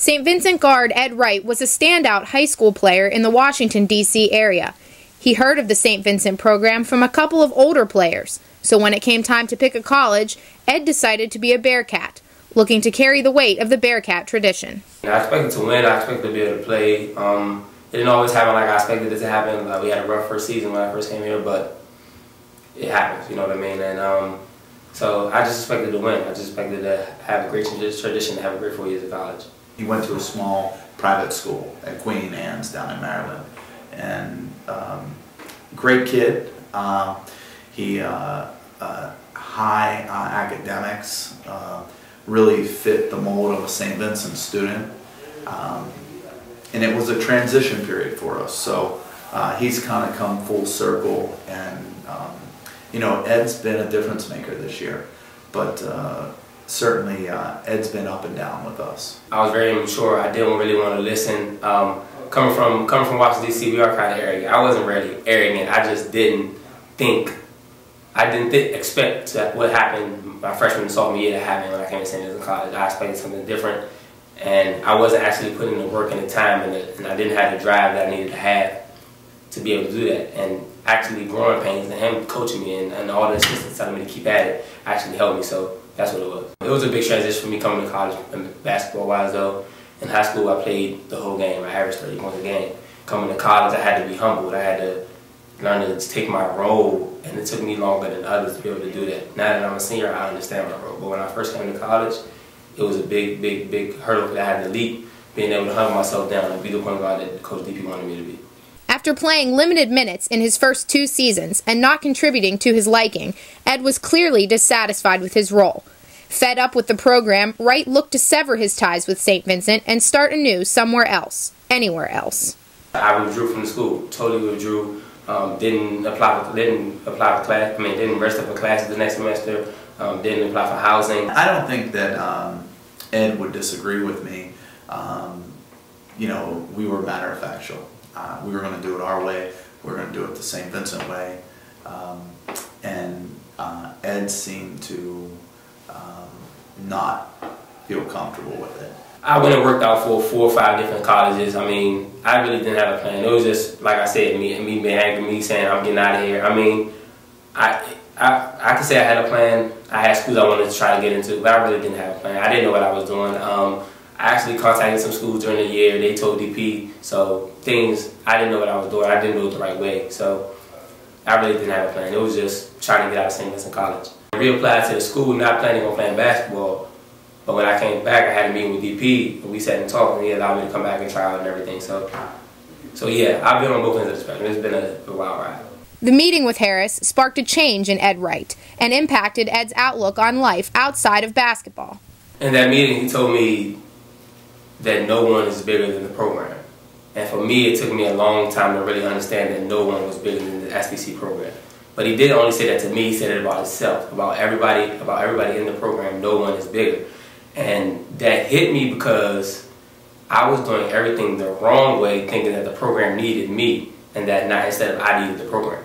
St. Vincent guard Ed Wright was a standout high school player in the Washington, D.C. area. He heard of the St. Vincent program from a couple of older players, so when it came time to pick a college, Ed decided to be a Bearcat, looking to carry the weight of the Bearcat tradition. I expected to win. I expected to be able to play. It didn't always happen like I expected it to happen. We had a rough first season when I first came here, but it happens, you know what I mean? And so I just expected to win. I just expected to have a great tradition, to have a great 4 years of college. He went to a small private school at Queen Anne's down in Maryland, and great kid. He high academics, really fit the mold of a St. Vincent student, and it was a transition period for us. So he's kind of come full circle, and you know, Ed's been a difference maker this year, but certainly Ed's been up and down with us. I was very immature. I didn't really want to listen. Coming from Washington, D.C., we are kind of arrogant. I wasn't really arrogant. I just didn't think. I didn't expect what happened my freshman and sophomore year to happen when I came to St. Vincent College. I expected something different, and I wasn't actually putting the work and the time, and I didn't have the drive that I needed to have to be able to do that. And actually, growing pains and him coaching me and all the assistants telling me to keep at it actually helped me. So that's what it was. It was a big transition for me coming to college basketball-wise, though. In high school, I played the whole game. I averaged 30 points a game. Coming to college, I had to be humbled. I had to learn to take my role, and it took me longer than others to be able to do that. Now that I'm a senior, I understand my role. But when I first came to college, it was a big, big, big hurdle that I had to leap, being able to humble myself down and be the point guard that Coach DP wanted me to be. After playing limited minutes in his first 2 seasons and not contributing to his liking, Ed was clearly dissatisfied with his role. Fed up with the program, Wright looked to sever his ties with St. Vincent and start anew somewhere else, anywhere else. I withdrew from the school, totally withdrew. Didn't apply for class. Didn't register for classes the next semester. Didn't apply for housing. I don't think that Ed would disagree with me. You know, we were matter of factual. We were going to do it our way. We were going to do it the St. Vincent way. And Ed seemed to not feel comfortable with it. I went and worked out for 4 or 5 different colleges. I mean, I really didn't have a plan. It was just, like I said, me being angry, me saying I'm getting out of here. I mean, I could say I had a plan. I had schools I wanted to try to get into, but I really didn't have a plan. I didn't know what I was doing. I actually contacted some schools during the year. They told DP, so things, I didn't know what I was doing. I didn't do it the right way, so I really didn't have a plan. It was just trying to get out of St. Vincent College. I reapplied to the school, not planning on playing basketball, but when I came back, I had a meeting with DP, and we sat and talked, and he allowed me to come back and try out and everything. So yeah, I've been on both ends of the spectrum. It's been a wild ride. The meeting with Harris sparked a change in Ed Wright and impacted Ed's outlook on life outside of basketball. In that meeting, he told me that no one is bigger than the program. And for me, it took me a long time to really understand that no one was bigger than the SBC program. But he didn't only say that to me, he said it about himself, about everybody in the program. No one is bigger. And that hit me because I was doing everything the wrong way, thinking that the program needed me, and that instead of I needed the program.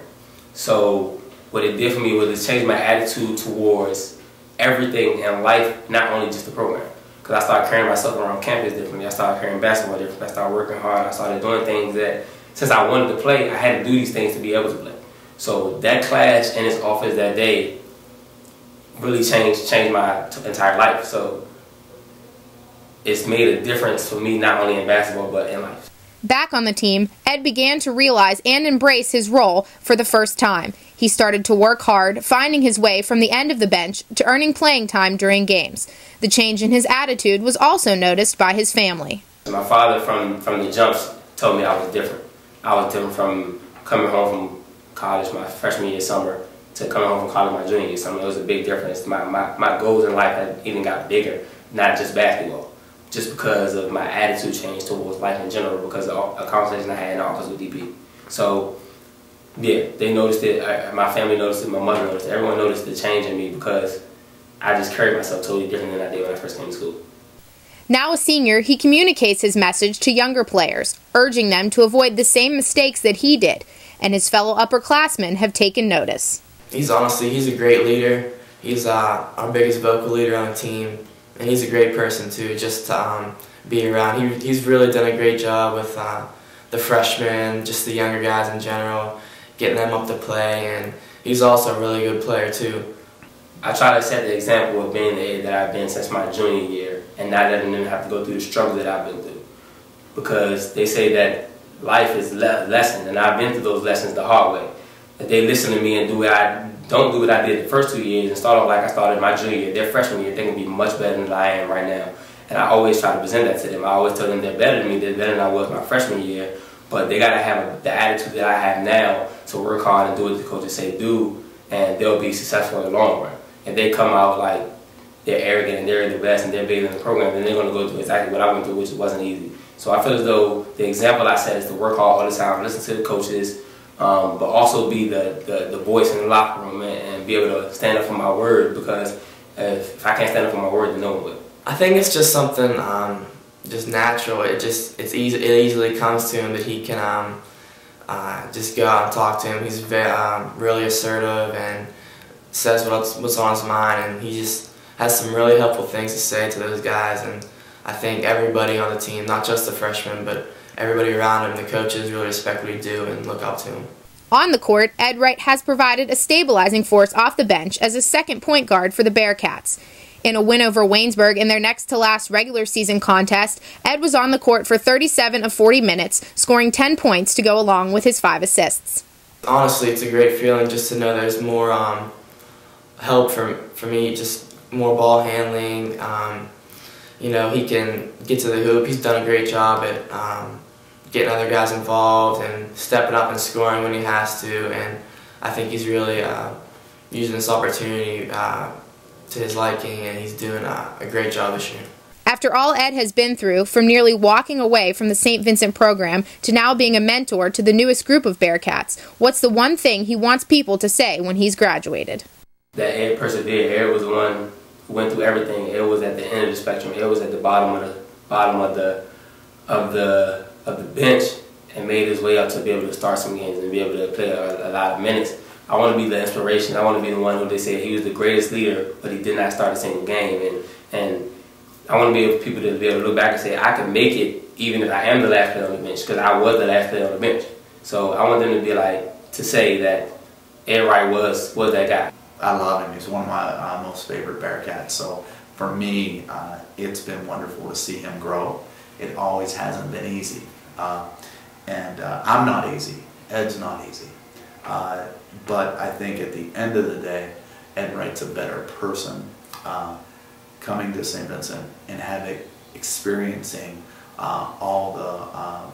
So what it did for me was it changed my attitude towards everything in life, not only just the program. Because I started carrying myself around campus differently. I started carrying basketball differently. I started working hard. I started doing things that, since I wanted to play, I had to do these things to be able to play. So that clash in his office that day really changed my entire life. So it's made a difference for me, not only in basketball, but in life. Back on the team, Ed began to realize and embrace his role for the first time. He started to work hard, finding his way from the end of the bench to earning playing time during games. The change in his attitude was also noticed by his family. My father, from the jumps, told me I was different. I was different from coming home from college my freshman year summer to coming home from college my junior year summer. It was a big difference. My goals in life had even got bigger, not just basketball. Just because of my attitude change towards life in general, because of a conversation I had in the office with DP. So, yeah, they noticed it. My family noticed it. My mother noticed it. Everyone noticed the change in me because I just carried myself totally different than I did when I first came to school. Now a senior, he communicates his message to younger players, urging them to avoid the same mistakes that he did, and his fellow upperclassmen have taken notice. He's a great leader. He's our biggest vocal leader on the team. and he's a great person too, just to be around. He's really done a great job with the freshmen, just the younger guys in general, getting them up to play, and he's also a really good player too. I try to set the example of being the Ed that I've been since my junior year and not letting them have to go through the struggle that I've been through. Because they say that life is a lesson, and I've been through those lessons the hard way. That they listen to me and don't do what I did the first 2 years and start off like I started my junior year. Their freshman year, they can be much better than I am right now. And I always try to present that to them. I always tell them they're better than me, they're better than I was my freshman year, but they got to have the attitude that I have now to work hard and do what the coaches say do, and they'll be successful in the long run. If they come out like they're arrogant and they're the best and they're bigger than the program, then they're going to go through exactly what I went through, which wasn't easy. So I feel as though the example I set is to work hard all the time, listen to the coaches, but also be the voice in the locker room and be able to stand up for my word, because if I can't stand up for my word, then no one will. I think it's just something just natural. It easily comes to him that he can just go out and talk to him. He's really assertive and says what's on his mind, and he just has some really helpful things to say to those guys. And I think everybody on the team, not just the freshmen, but everybody around him, the coaches, really respect what he do and look up to him. On the court, Ed Wright has provided a stabilizing force off the bench as a second point guard for the Bearcats. In a win over Waynesburg in their next-to-last regular season contest, Ed was on the court for 37 of 40 minutes, scoring 10 points to go along with his 5 assists. Honestly, it's a great feeling just to know there's more help for me, just more ball handling. You know, he can get to the hoop. He's done a great job at getting other guys involved and stepping up and scoring when he has to, and I think he's really using this opportunity to his liking, and he's doing a great job this year. After all Ed has been through, from nearly walking away from the St. Vincent program to now being a mentor to the newest group of Bearcats, what's the one thing he wants people to say when he's graduated? That Ed persevered. Ed was the one who went through everything. Ed was at the end of the spectrum. Ed was at the bottom of the bench and made his way up to be able to start some games and be able to play a lot of minutes. I want to be the inspiration. I want to be the one who they say he was the greatest leader, but he did not start a single game. And I want to be able people to be able to look back and say, I can make it even if I am the last player on the bench, because I was the last player on the bench. So I want them to be like, to say that Ed Wright was that guy. I love him. He's one of my most favorite Bearcats. So for me, it's been wonderful to see him grow. It always hasn't been easy. I'm not easy. Ed's not easy. But I think at the end of the day, Ed Wright's a better person coming to St. Vincent and experiencing all the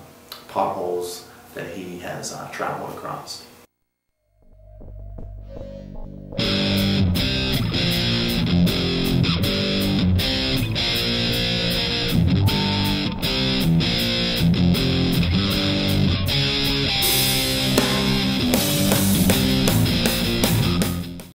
potholes that he has traveled across.